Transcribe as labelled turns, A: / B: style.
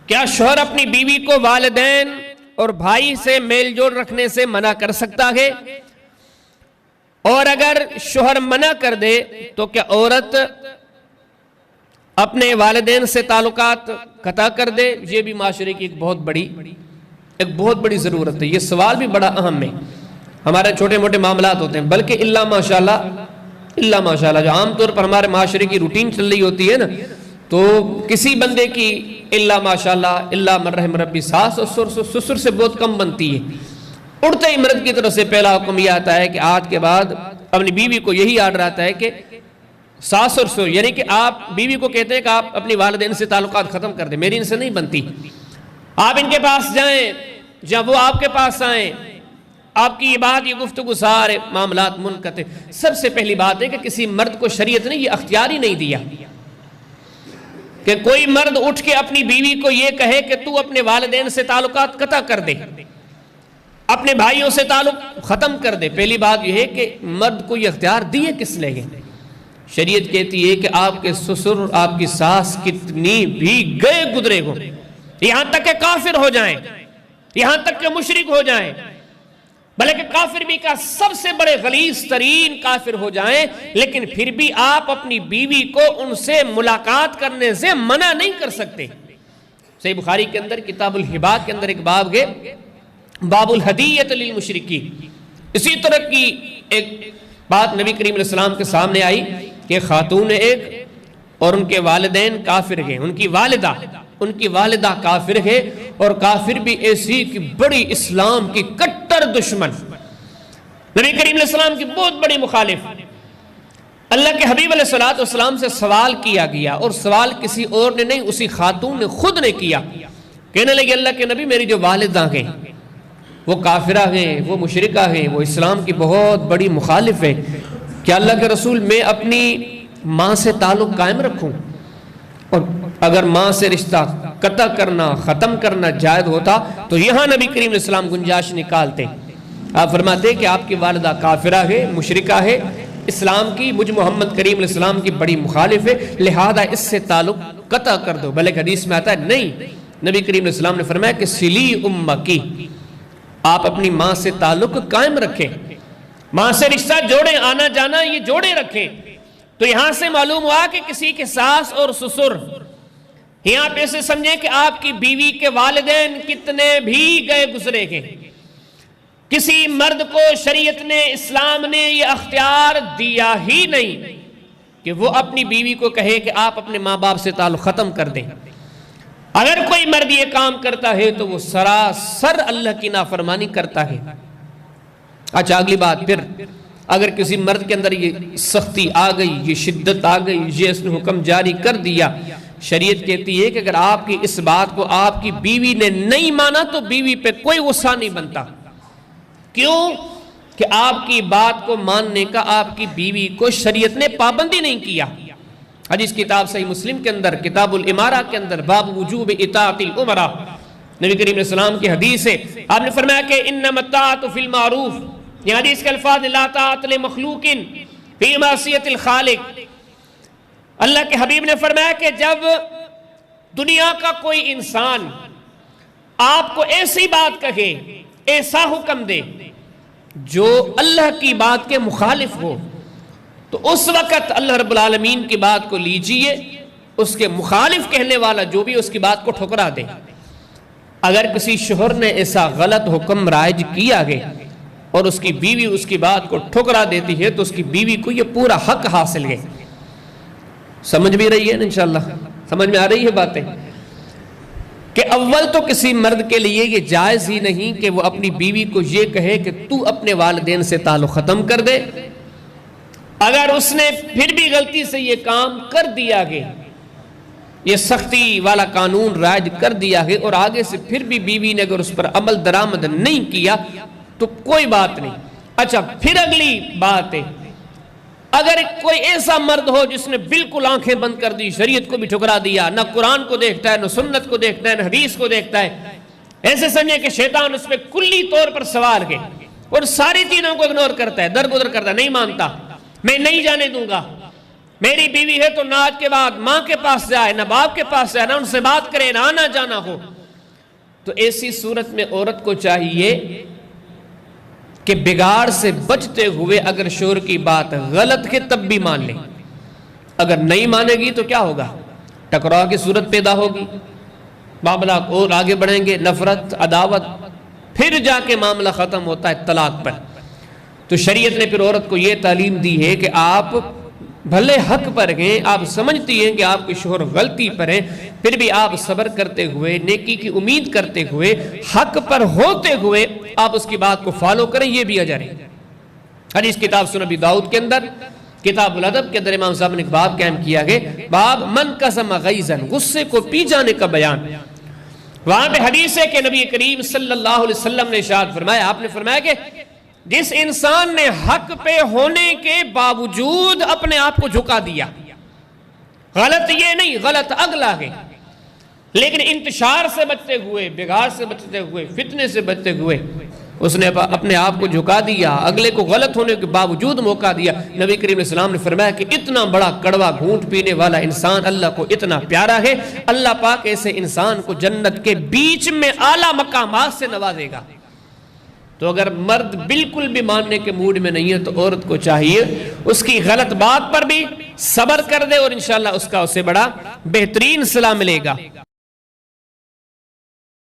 A: کیا شوہر اپنی بیوی کو والدین اور بھائی سے میل جول رکھنے سے منع کر سکتا ہے؟ اور اگر شوہر منع کر دے تو کیا عورت اپنے والدین سے تعلقات قطع کر دے؟ یہ بھی معاشرے کی ایک بہت بڑی ضرورت ہے. یہ سوال بھی بڑا اہم ہے. ہمارے چھوٹے موٹے معاملات ہوتے ہیں، بلکہ اللہ ماشاءاللہ جو عام طور پر ہمارے معاشرے کی روٹین چل رہی ہوتی ہے نا، تو کسی بندے کی اللہ ماشاءاللہ اللہ من رحم ربی ساس اور سسر سے بہت کم بنتی ہے. اڑتے ہی مرد کی طرف سے پہلا حکم یہ آتا ہے کہ آج کے بعد اپنی بیوی کو یہی آرڈر آتا ہے کہ ساس اور سسر، یعنی کہ آپ بیوی کو کہتے ہیں کہ آپ اپنی والدین سے تعلقات ختم کر دیں، میری ان سے نہیں بنتی. آپ ان کے پاس جائیں جہاں وہ آپ کے پاس آئیں، آپ کی یہ بات، یہ گفتگو، سارے معاملات منقطع. سب سے پہلی بات ہے کہ کسی مرد کو شریعت نے یہ اختیار ہی نہیں دیا کہ کوئی مرد اٹھ کے اپنی بیوی کو یہ کہے کہ تو اپنے والدین سے تعلقات قطع کر دے، اپنے بھائیوں سے تعلق ختم کر دے. پہلی بات یہ ہے کہ مرد کو یہ اختیار دیے کس لے گئے؟ شریعت کہتی ہے کہ آپ کے سسر اور آپ کی ساس کتنی بھی گئے گزرے ہوں، یہاں تک کہ کافر ہو جائیں، یہاں تک کہ مشرک ہو جائیں، بلکہ کافر بھی کا سب سے بڑے غلیظ ترین کافر ہو جائیں، لیکن پھر بھی آپ اپنی بیوی کو ان سے ملاقات کرنے سے منع نہیں کر سکتے. صحیح بخاری کے اندر کتاب الہبا کے اندر ایک باب ہے، باب الہدیۃ للمشرکین. اسی طرح کی ایک بات نبی کریم علیہ السلام کے سامنے آئی کہ خاتون ایک اور ان کے والدین کافر ہیں، ان کی والدہ کافر ہے، اور کافر بھی ایسی کہ بڑی اسلام کی کٹر دشمن، نبی کریم علیہ السلام کی بہت بڑی مخالف. اللہ کے حبیب علیہ السلام سے سوال کیا گیا، اور سوال کسی اور نے نہیں، اسی خاتون نے خود نے کیا. کہنے لگے اللہ کے نبی میری جو والدہ ہیں وہ کافرہ ہیں، وہ مشرکہ ہیں، وہ اسلام کی بہت بڑی مخالف ہے. کیا اللہ کے رسول میں اپنی ماں سے تعلق قائم رکھوں؟ اور اگر ماں سے رشتہ قطع کرنا، ختم کرنا جائز ہوتا تو یہاں نبی کریم علیہ السلام گنجائش نکالتے. آپ فرماتے کہ آپ کی والدہ کافرہ ہے، مشرکہ ہے، اسلام کی، مجھ محمد کریم علیہ السلام کی بڑی مخالف ہے، لہذا اس سے تعلق قطع کر دو. بلکہ حدیث میں آتا ہے نہیں، نبی کریم علیہ السلام نے فرمایا کہ سلی امکی، آپ اپنی ماں سے تعلق قائم رکھیں، ماں سے رشتہ جوڑیں، آنا جانا یہ جوڑے رکھیں. تو یہاں سے معلوم ہوا کہ کسی کے ساس اور سسر، یہاں پہ سے سمجھیں کہ آپ کی بیوی کے والدین کتنے بھی گئے گزرے ہیں، کسی مرد کو شریعت نے، اسلام نے یہ اختیار دیا ہی نہیں کہ وہ اپنی بیوی کو کہے کہ آپ اپنے ماں باپ سے تعلق ختم کر دیں. اگر کوئی مرد یہ کام کرتا ہے تو وہ سراسر اللہ کی نافرمانی کرتا ہے. اچھا اگلی بات، پھر اگر کسی مرد کے اندر یہ سختی آ گئی، یہ شدت آ گئی، یہ اس نے حکم جاری کر دیا، شریعت کہتی ہے کہ اگر آپ کی اس بات کو آپ کی بیوی نے نہیں مانا تو بیوی پہ کوئی غصہ نہیں بنتا. کیوں؟ کہ آپ کی بات کو ماننے کا آپ کی بیوی کو شریعت نے پابندی نہیں کیا. حدیث کتاب صحیح مسلم کے اندر کتاب الامارہ کے اندر باب وجوب اطاعت الامراء، نبی کریم علیہ السلام کی حدیث ہے، آپ نے فرمایا کہ انما الطاعۃ فی المعروف، یہ حدیث کے الفاظ لا طاعۃ لمخلوق فی معصیۃ الخالق. اللہ کے حبیب نے فرمایا کہ جب دنیا کا کوئی انسان آپ کو ایسی بات کہے، ایسا حکم دے جو اللہ کی بات کے مخالف ہو، تو اس وقت اللہ رب العالمین کی بات کو لیجئے، اس کے مخالف کہنے والا جو بھی اس کی بات کو ٹھکرا دے. اگر کسی شوہر نے ایسا غلط حکم رائج کیا ہے اور اس کی بیوی اس کی بات کو ٹھکرا دیتی ہے تو اس کی بیوی کو یہ پورا حق حاصل ہے. سمجھ بھی رہی ہے نا؟ انشاءاللہ سمجھ میں آ رہی ہے باتیں کہ اول تو کسی مرد کے لیے یہ جائز ہی نہیں کہ وہ اپنی بیوی کو یہ کہے کہ تو اپنے والدین سے تعلق ختم کر دے. اگر اس نے پھر بھی غلطی سے یہ کام کر دیا گیا، یہ سختی والا قانون رائج کر دیا ہے، اور آگے سے پھر بھی بیوی نے اگر اس پر عمل درآمد نہیں کیا تو کوئی بات نہیں. اچھا پھر اگلی بات ہے، اگر کوئی ایسا مرد ہو جس نے بالکل آنکھیں بند کر دی، شریعت کو بھی ٹھکرا دیا، نہ قرآن کو دیکھتا ہے، نہ سنت کو دیکھتا ہے، نہ حدیث کو دیکھتا ہے، ایسے سمجھے کہ شیطان اس پہ کلی طور پر سوار ہے اور ساری چیزوں کو اگنور کرتا ہے، درگزر کرتا ہے، نہیں مانتا، میں نہیں جانے دوں گا، میری بیوی ہے تو ناج کے بعد ماں کے پاس جائے، نہ باپ کے پاس جائے، نہ ان سے بات کرے، نہ آنا جانا ہو. تو ایسی صورت میں عورت کو چاہیے کہ بگاڑ سے بچتے ہوئے اگر شوہر کی بات غلط ہے تب بھی مان لے. اگر نہیں مانے گی تو کیا ہوگا؟ ٹکراؤ کی صورت پیدا ہوگی، معاملہ اور آگے بڑھیں گے، نفرت، عداوت، پھر جا کے معاملہ ختم ہوتا ہے طلاق پر. تو شریعت نے پھر عورت کو یہ تعلیم دی ہے کہ آپ بھلے حق پر ہیں، آپ سمجھتی ہیں کہ آپ کے شوہر غلطی پر ہیں، پھر بھی آپ صبر کرتے ہوئے، نیکی کی امید کرتے ہوئے، حق پر ہوتے ہوئے آپ اس کی بات کو فالو کریں، یہ بھی اجر ہے. حدیث کتاب سنن ابی داؤد کے اندر کتاب الادب کے اندر امام صاحب نے ایک باب قائم کیا ہے، باب من قسم غیظن، غصے کو پی جانے کا بیان. وہاں پہ حدیث ہے کہ نبی کریم صلی اللہ علیہ وسلم نے ارشاد فرمایا، آپ نے فرمایا کہ جس انسان نے حق پہ ہونے کے باوجود اپنے آپ کو جھکا دیا، غلط یہ نہیں، غلط اگلا ہے، لیکن انتشار سے بچتے ہوئے، بگاڑ سے بچتے ہوئے، فتنے سے بچتے ہوئے اس نے اپنے آپ کو جھکا دیا، اگلے کو غلط ہونے کے باوجود موقع دیا. نبی کریم علیہ السلام نے فرمایا کہ اتنا بڑا کڑوا گھونٹ پینے والا انسان اللہ کو اتنا پیارا ہے، اللہ پاک ایسے انسان کو جنت کے بیچ میں اعلیٰ مقامات سے نوازے گا. تو اگر مرد بالکل بھی ماننے کے موڈ میں نہیں ہے تو عورت کو چاہیے اس کی غلط بات پر بھی صبر کر دے، اور انشاءاللہ اس کا اسے بڑا بہترین صلہ ملے گا.